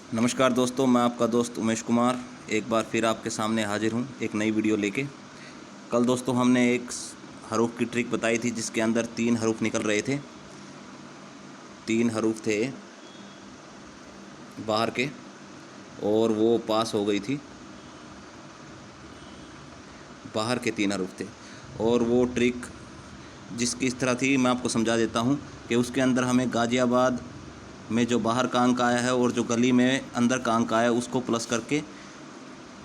नमस्कार दोस्तों, मैं आपका दोस्त उमेश कुमार एक बार फिर आपके सामने हाजिर हूँ एक नई वीडियो लेके। कल दोस्तों हमने एक हरूफ की ट्रिक बताई थी जिसके अंदर 3 हरूफ निकल रहे थे। 3 हरूफ थे बाहर के और वो पास हो गई थी। बाहर के 3 हरूफ थे और वो ट्रिक जिसकी इस तरह थी, मैं आपको समझा देता हूँ कि उसके अंदर हमें गाज़ियाबाद में जो बाहर का अंक आया है और जो गली में अंदर का अंक आया है उसको प्लस करके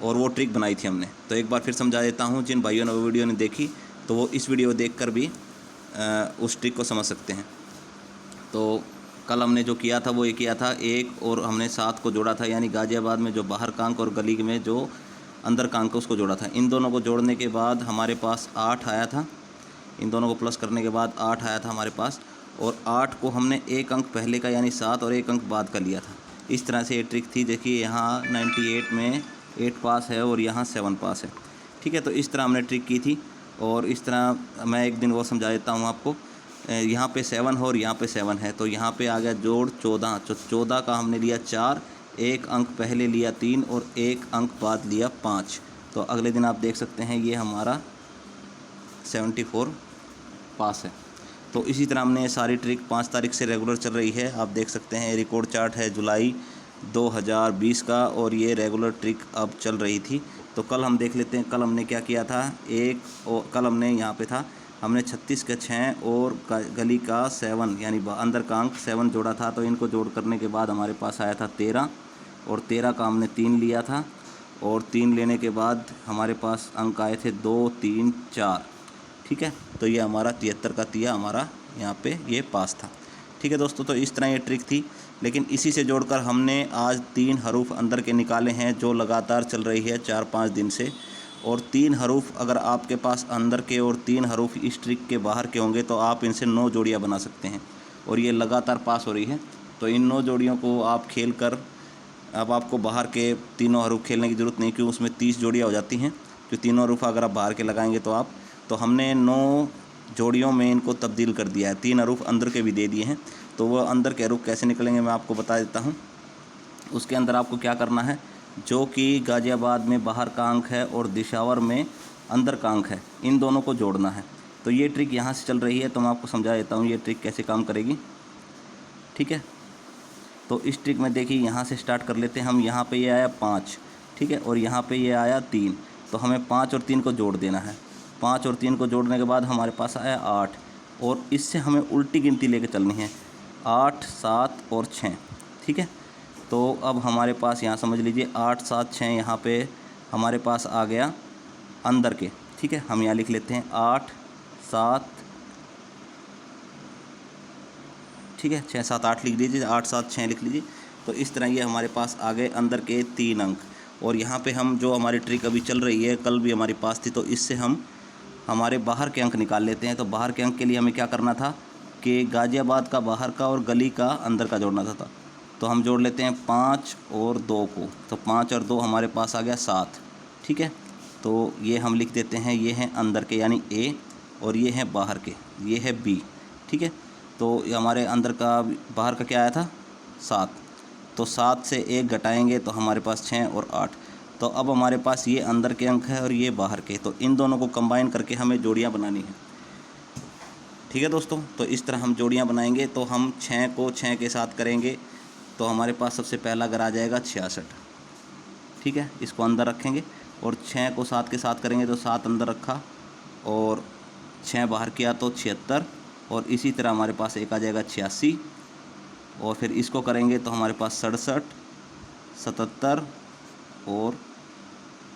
और वो ट्रिक बनाई थी हमने। तो एक बार फिर समझा देता हूँ, जिन भाइयों ने वो वीडियो नहीं देखी तो वो इस वीडियो देखकर भी उस ट्रिक को समझ सकते हैं। तो कल हमने जो किया था वो ये किया था, 1 और हमने 7 को जोड़ा था, यानी गाज़ियाबाद में जो बाहर का अंक और गली में जो अंदर का अंक उसको जोड़ा था। इन दोनों को जोड़ने के बाद हमारे पास 8 आया था। इन दोनों को प्लस करने के बाद 8 आया था हमारे पास, और 8 को हमने 1 अंक पहले का यानी 7 और 1 अंक बाद का लिया था। इस तरह से ये ट्रिक थी। देखिए यहाँ 98 में 8 पास है और यहाँ 7 पास है। ठीक है, तो इस तरह हमने ट्रिक की थी। और इस तरह मैं एक दिन वो समझा देता हूँ आपको। यहाँ पे 7 है और यहाँ पे 7 है, तो यहाँ पे आ गया जोड़ 14। तो 14 का हमने लिया 4, 1 अंक पहले लिया 3 और 1 अंक बाद लिया 5। तो अगले दिन आप देख सकते हैं ये हमारा 74 पास है। तो इसी तरह हमने सारी ट्रिक 5 तारीख से रेगुलर चल रही है। आप देख सकते हैं रिकॉर्ड चार्ट है जुलाई 2020 का, और ये रेगुलर ट्रिक अब चल रही थी। तो कल हम देख लेते हैं कल हमने क्या किया था। कल हमने यहाँ पे था, हमने 36 का 6 और गली का 7 यानी अंदर का अंक 7 जोड़ा था। तो इनको जोड़ करने के बाद हमारे पास आया था 13, और 13 का हमने 3 लिया था, और 3 लेने के बाद हमारे पास अंक आए थे 2, 3, 4। ठीक है, तो ये हमारा 73 का तिया हमारा यहाँ पे ये पास था। ठीक है दोस्तों, तो इस तरह ये ट्रिक थी। लेकिन इसी से जोड़कर हमने आज 3 हरूफ अंदर के निकाले हैं जो लगातार चल रही है 4-5 दिन से। और 3 हरूफ अगर आपके पास अंदर के और 3 हरूफ इस ट्रिक के बाहर के होंगे तो आप इनसे 9 जोड़ियाँ बना सकते हैं, और ये लगातार पास हो रही है। तो इन 9 जोड़ियों को आप खेल कर, अब आपको बाहर के तीनों हरूफ खेलने की ज़रूरत नहीं, क्योंकि उसमें 30 जोड़ियाँ हो जाती हैं। जो तीनों हरूफ अगर आप बाहर के लगाएंगे तो हमने 9 जोड़ियों में इनको तब्दील कर दिया है। 3 हरूफ अंदर के भी दे दिए हैं। तो वह अंदर के हरूफ कैसे निकलेंगे मैं आपको बता देता हूँ। उसके अंदर आपको क्या करना है, जो कि गाज़ियाबाद में बाहर का अंक है और दिशावर में अंदर का अंक है, इन दोनों को जोड़ना है। तो ये ट्रिक यहाँ से चल रही है, तो मैं आपको समझा देता हूँ ये ट्रिक कैसे काम करेगी। ठीक है, तो इस ट्रिक में देखिए यहाँ से स्टार्ट कर लेते हैं हम। यहाँ पे ये आया 5, ठीक है, और यहाँ पे ये आया 3। तो हमें 5 और 3 को जोड़ देना है। 5 और 3 को जोड़ने के बाद हमारे पास आया 8, और इससे हमें उल्टी गिनती लेके चलनी है, 8, 7 और 6। ठीक है, तो अब हमारे पास यहाँ समझ लीजिए 8, 7, 6 यहाँ पे हमारे पास आ गया अंदर के। ठीक है, हम यहाँ लिख लेते हैं 8, 7, ठीक है, 6, 7, 8 लिख लीजिए, 8, 7, 6 लिख लीजिए। तो इस तरह ये हमारे पास आ गए अंदर के 3 अंक। और यहाँ पे हम जो हमारी ट्रिक अभी चल रही है, कल भी हमारी पास थी, तो इससे हम हमारे बाहर के अंक निकाल लेते हैं। तो बाहर के अंक के लिए हमें क्या करना था कि गाज़ियाबाद का बाहर का और गली का अंदर का जोड़ना था। तो हम जोड़ लेते हैं 5 और 2 को। तो 5 और 2 हमारे पास आ गया 7। ठीक है, तो ये हम लिख देते हैं, ये हैं अंदर के यानी A, और ये हैं बाहर के, ये है B। ठीक है, तो ये हमारे अंदर का बाहर का क्या आया था 7। तो 7 से 1 घटाएंगे तो हमारे पास 6 और 8। तो अब हमारे पास ये अंदर के अंक है और ये बाहर के, तो इन दोनों को कंबाइन करके हमें जोड़ियाँ बनानी है। ठीक है दोस्तों, तो इस तरह हम जोड़ियाँ बनाएंगे। तो हम 6 को 6 के साथ करेंगे तो हमारे पास सबसे पहला अगर आ जाएगा 66। ठीक है, इसको अंदर रखेंगे, और 6 को 7 के साथ करेंगे तो 7 अंदर रखा और 6 बाहर किया तो 76। और इसी तरह हमारे पास एक आ जाएगा 86, और फिर इसको करेंगे तो हमारे पास 67, 77 और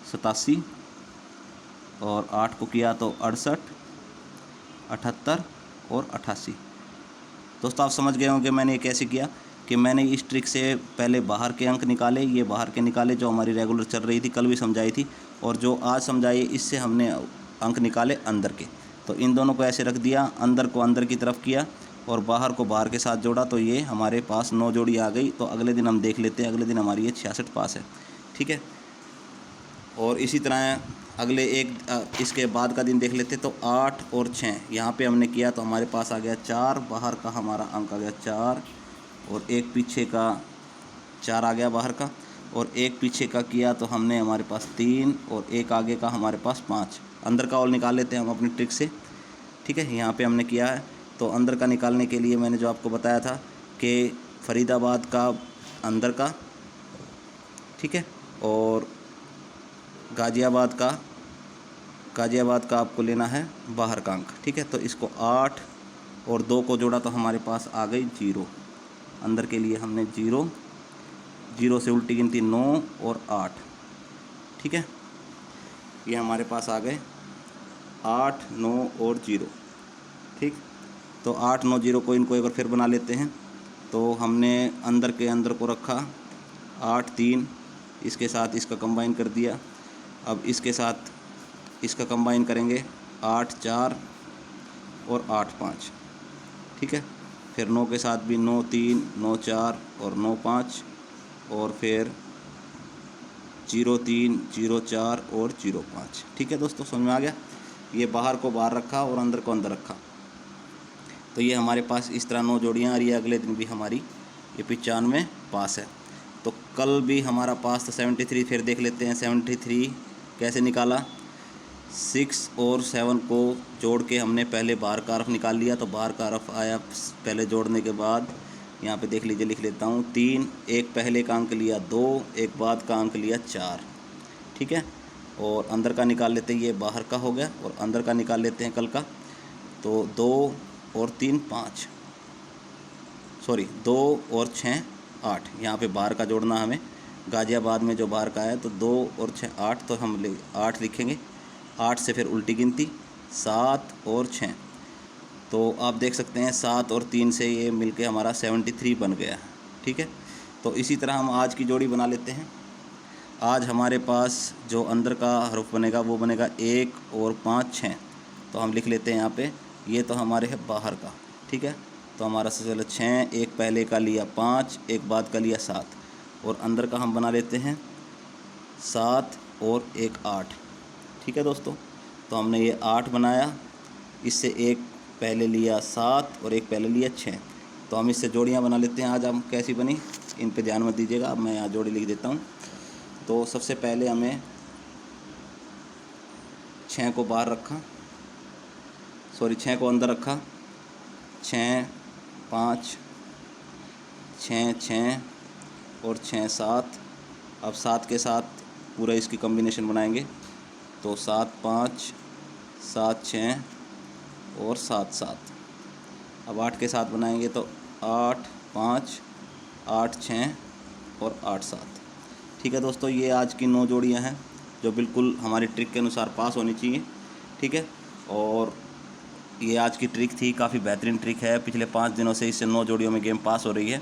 87, और 8 को किया तो 68, 78 और 88। दोस्तों आप समझ गए होंगे मैंने कैसे किया, कि मैंने इस ट्रिक से पहले बाहर के अंक निकाले, ये बाहर के निकाले जो हमारी रेगुलर चल रही थी, कल भी समझाई थी, और जो आज समझाई इससे हमने अंक निकाले अंदर के। तो इन दोनों को ऐसे रख दिया, अंदर को अंदर की तरफ किया और बाहर को बाहर के साथ जोड़ा, तो ये हमारे पास 9 जोड़ी आ गई। तो अगले दिन हम देख लेते हैं, अगले दिन हमारी ये 66 पास है। ठीक है, और इसी तरह अगले इसके बाद का दिन देख लेते, तो 8 और 6 यहाँ पे हमने किया तो हमारे पास आ गया 4, बाहर का हमारा अंक आ गया 4, और एक पीछे का 4 आ गया बाहर का, और एक पीछे का किया तो हमने हमारे पास 3, और एक आगे का हमारे पास 5। अंदर का और निकाल लेते हैं हम अपनी ट्रिक से। ठीक है, यहाँ पे हमने किया है। तो अंदर का निकालने के लिए मैंने जो आपको बताया था कि फरीदाबाद का अंदर का, ठीक है, और गाज़ियाबाद का आपको लेना है बाहर का अंक। ठीक है, तो इसको 8 और 2 को जोड़ा तो हमारे पास आ गई 0। अंदर के लिए हमने 0 से उल्टी गिनती 9 और 8। ठीक है, ये हमारे पास आ गए 8, 9 और 0। ठीक, तो 8, 9, 0 को इनको एक बार फिर बना लेते हैं। तो हमने अंदर के अंदर को रखा 8, 3, इसके साथ इसका कंबाइन कर दिया। अब इसके साथ इसका कंबाइन करेंगे 8, 4 और 8, 5। ठीक है, फिर 9 के साथ भी 9, 3, 9, 4 और 9, 5, और फिर 0, 3, 0, 4 और 0, 5। ठीक है दोस्तों, समझ में आ गया। ये बाहर को बाहर रखा और अंदर को अंदर रखा, तो ये हमारे पास इस तरह 9 जोड़ियाँ आ रही है। अगले दिन भी हमारी ये 95 पास है। तो कल भी हमारा पास था 73। फिर देख लेते हैं 73 कैसे निकाला। 6 और 7 को जोड़ के हमने पहले बाहर का हरफ निकाल लिया, तो बाहर का हरफ आया पहले जोड़ने के बाद। यहाँ पे देख लीजिए, लिख लेता हूँ 3, एक पहले का अंक लिया 2, एक बाद का अंक लिया 4। ठीक है, और अंदर का निकाल लेते हैं, ये बाहर का हो गया, और अंदर का निकाल लेते हैं कल का। तो 2 और 3, 5, सॉरी 2 और 6, 8। यहाँ पे बाहर का जोड़ना हमें, गाज़ियाबाद में जो बाहर का है, तो 2 और 6, 8, तो हम 8 लिखेंगे। 8 से फिर उल्टी गिनती 7 और 6, तो आप देख सकते हैं 7 और 3 से ये मिलके हमारा 73 बन गया। ठीक है, तो इसी तरह हम आज की जोड़ी बना लेते हैं। आज हमारे पास जो अंदर का हरफ बनेगा वो बनेगा 1 और 5, 6। तो हम लिख लेते हैं यहाँ पे, ये तो हमारे है बाहर का। ठीक है, तो हमारा सबसे पहले 6, एक पहले का लिया 5, एक बाद का लिया 7, और अंदर का हम बना लेते हैं 7 और एक 8। ठीक है दोस्तों, तो हमने ये 8 बनाया, इससे एक पहले लिया 7 और एक पहले लिया 6। तो हम इससे जोड़ियाँ बना लेते हैं। आज हम कैसी बनी इन पे ध्यान मत दीजिएगा, अब मैं यहाँ जोड़ी लिख देता हूँ। तो सबसे पहले हमें 6 को बाहर रखा, सॉरी 6 को अंदर रखा, 6, 5, 6, 6 और 6, 7। अब 7 के साथ पूरा इसकी कॉम्बिनेशन बनाएंगे, तो 7, 5, 7, 6 और 7, 7। अब 8 के साथ बनाएंगे, तो 8, 5, 8, 6 और 8, 7। ठीक है दोस्तों, ये आज की 9 जोड़ियां हैं जो बिल्कुल हमारी ट्रिक के अनुसार पास होनी चाहिए। ठीक है, और ये आज की ट्रिक थी, काफ़ी बेहतरीन ट्रिक है। पिछले 5 दिनों से इससे 9 जोड़ियों में गेम पास हो रही है।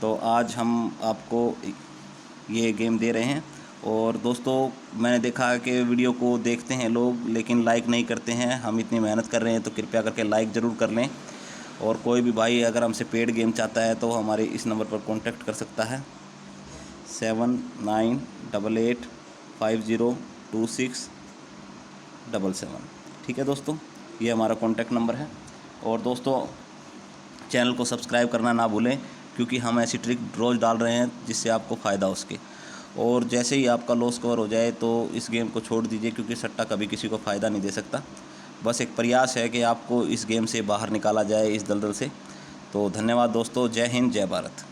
तो आज हम आपको ये गेम दे रहे हैं। और दोस्तों, मैंने देखा है कि वीडियो को देखते हैं लोग लेकिन लाइक नहीं करते हैं। हम इतनी मेहनत कर रहे हैं, तो कृपया करके लाइक ज़रूर कर लें। और कोई भी भाई अगर हमसे पेड गेम चाहता है तो हमारे इस नंबर पर कॉन्टैक्ट कर सकता है, 7988502677। ठीक है दोस्तों, ये हमारा कॉन्टैक्ट नंबर है। और दोस्तों, चैनल को सब्सक्राइब करना ना भूलें, क्योंकि हम ऐसी ट्रिक रोज़ डाल रहे हैं जिससे आपको फ़ायदा हो उसके। और जैसे ही आपका लॉस कवर हो जाए तो इस गेम को छोड़ दीजिए, क्योंकि सट्टा कभी किसी को फ़ायदा नहीं दे सकता। बस एक प्रयास है कि आपको इस गेम से बाहर निकाला जाए, इस दलदल से। तो धन्यवाद दोस्तों, जय हिंद, जय भारत।